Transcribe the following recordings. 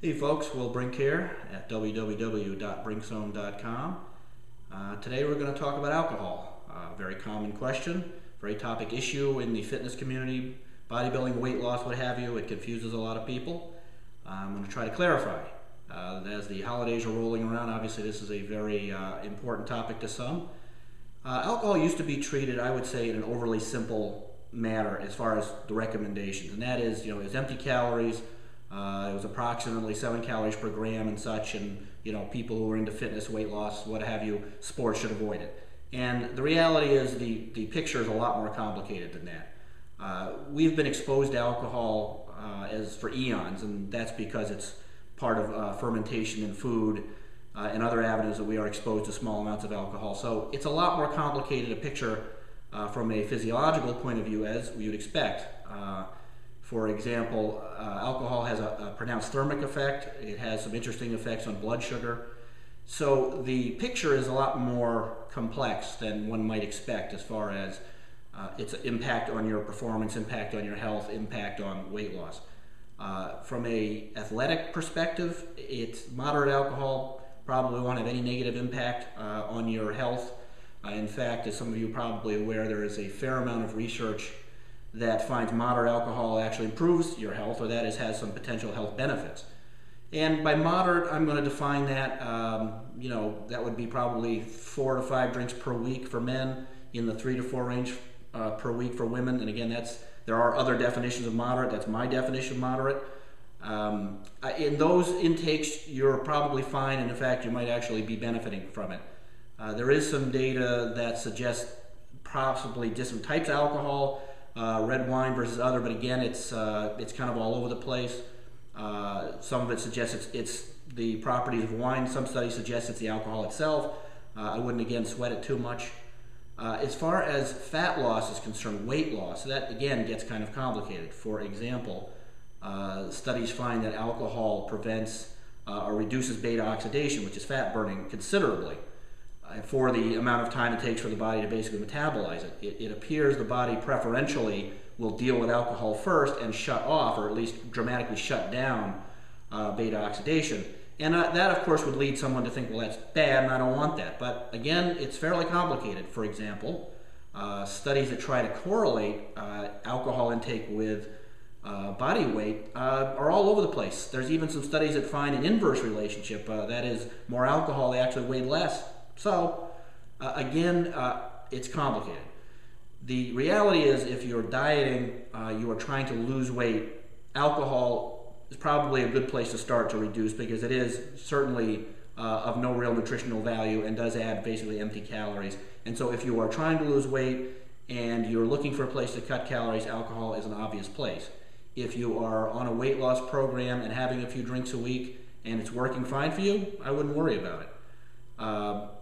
Hey folks, Will Brink here at www.brinkzone.com. Today we're going to talk about alcohol. Very common question, very topic issue in the fitness community, bodybuilding, weight loss, what have you. It confuses a lot of people. I'm going to try to clarify. As the holidays are rolling around, obviously this is a very important topic to some. Alcohol used to be treated, I would say, in an overly simple manner as far as the recommendations, and that is, it's empty calories. It was approximately 7 calories per gram and such, and people who are into fitness, weight loss, what have you, sports should avoid it. And the reality is the picture is a lot more complicated than that. We've been exposed to alcohol as for eons, and that's because it's part of fermentation in food and other avenues that we are exposed to small amounts of alcohol. So it's a lot more complicated a picture from a physiological point of view, as we would expect. For example, alcohol has a pronounced thermic effect. It has some interesting effects on blood sugar. So the picture is a lot more complex than one might expect as far as its impact on your performance, impact on your health, impact on weight loss. From an athletic perspective, it's moderate alcohol probably won't have any negative impact on your health. In fact, as some of you are probably aware, there is a fair amount of research that finds moderate alcohol actually improves your health, or that is, has some potential health benefits. And by moderate, I'm going to define that, that would be probably 4 to 5 drinks per week for men, in the 3 to 4 range per week for women. And again, there are other definitions of moderate. That's my definition of moderate. In those intakes, you're probably fine, and in fact, you might actually be benefiting from it. There is some data that suggests possibly different types of alcohol, red wine versus other, but again, it's kind of all over the place. Some of it suggests it's the properties of wine. Some studies suggest it's the alcohol itself. I wouldn't, again, sweat it too much. As far as fat loss is concerned, weight loss, that again gets kind of complicated. For example, studies find that alcohol prevents or reduces beta oxidation, which is fat burning, considerably. For the amount of time it takes for the body to basically metabolize it. It appears the body preferentially will deal with alcohol first and shut off, or at least dramatically shut down, beta oxidation. And that, of course, would lead someone to think, well, that's bad and I don't want that. But again, it's fairly complicated. For example, studies that try to correlate alcohol intake with body weight are all over the place. There's even some studies that find an inverse relationship. That is, more alcohol, they actually weigh less. So, again, it's complicated. The reality is, if you're dieting, you are trying to lose weight, alcohol is probably a good place to start to reduce, because it is certainly of no real nutritional value and does add basically empty calories. And so if you are trying to lose weight and you're looking for a place to cut calories, alcohol is an obvious place. If you are on a weight loss program and having a few drinks a week and it's working fine for you, I wouldn't worry about it.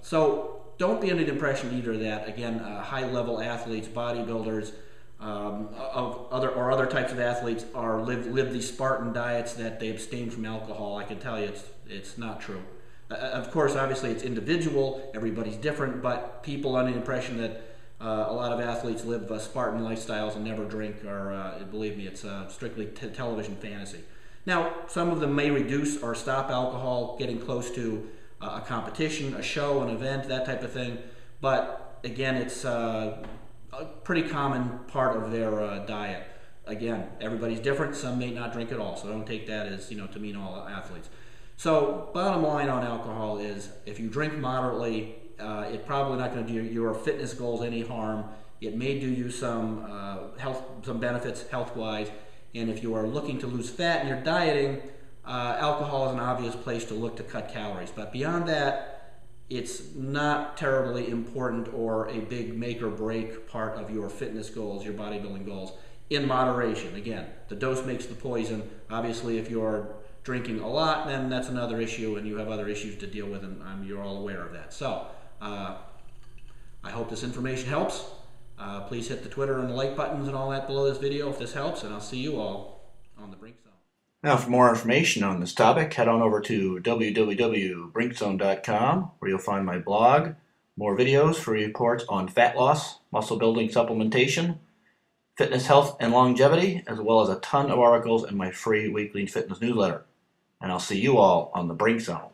So don't be under the impression either that, again, high-level athletes, bodybuilders, other types of athletes live these Spartan diets, that they abstain from alcohol. I can tell you it's not true. Of course, obviously it's individual, everybody's different, but people under the impression that a lot of athletes live Spartan lifestyles and never drink, or believe me, it's strictly television fantasy. Now, some of them may reduce or stop alcohol getting close to a competition, a show, an event, that type of thing. But again, it's a pretty common part of their diet. Again, everybody's different. Some may not drink at all, so don't take that as, to mean all athletes. So bottom line on alcohol is, if you drink moderately, it's probably not going to do your fitness goals any harm. It may do you some benefits health-wise. And if you are looking to lose fat and you're dieting, alcohol is an obvious place to look to cut calories. But beyond that, it's not terribly important or a big make or break part of your fitness goals, your bodybuilding goals, in moderation. Again, the dose makes the poison. Obviously, if you're drinking a lot, then that's another issue, and you have other issues to deal with, and you're all aware of that. So, I hope this information helps. Please hit the Twitter and the like buttons and all that below this video if this helps, and I'll see you all on the Brink Zone. Now, for more information on this topic, head on over to www.brinkzone.com, where you'll find my blog, more videos, free reports on fat loss, muscle building supplementation, fitness, health, and longevity, as well as a ton of articles in my free weekly fitness newsletter. and I'll see you all on the Brink Zone.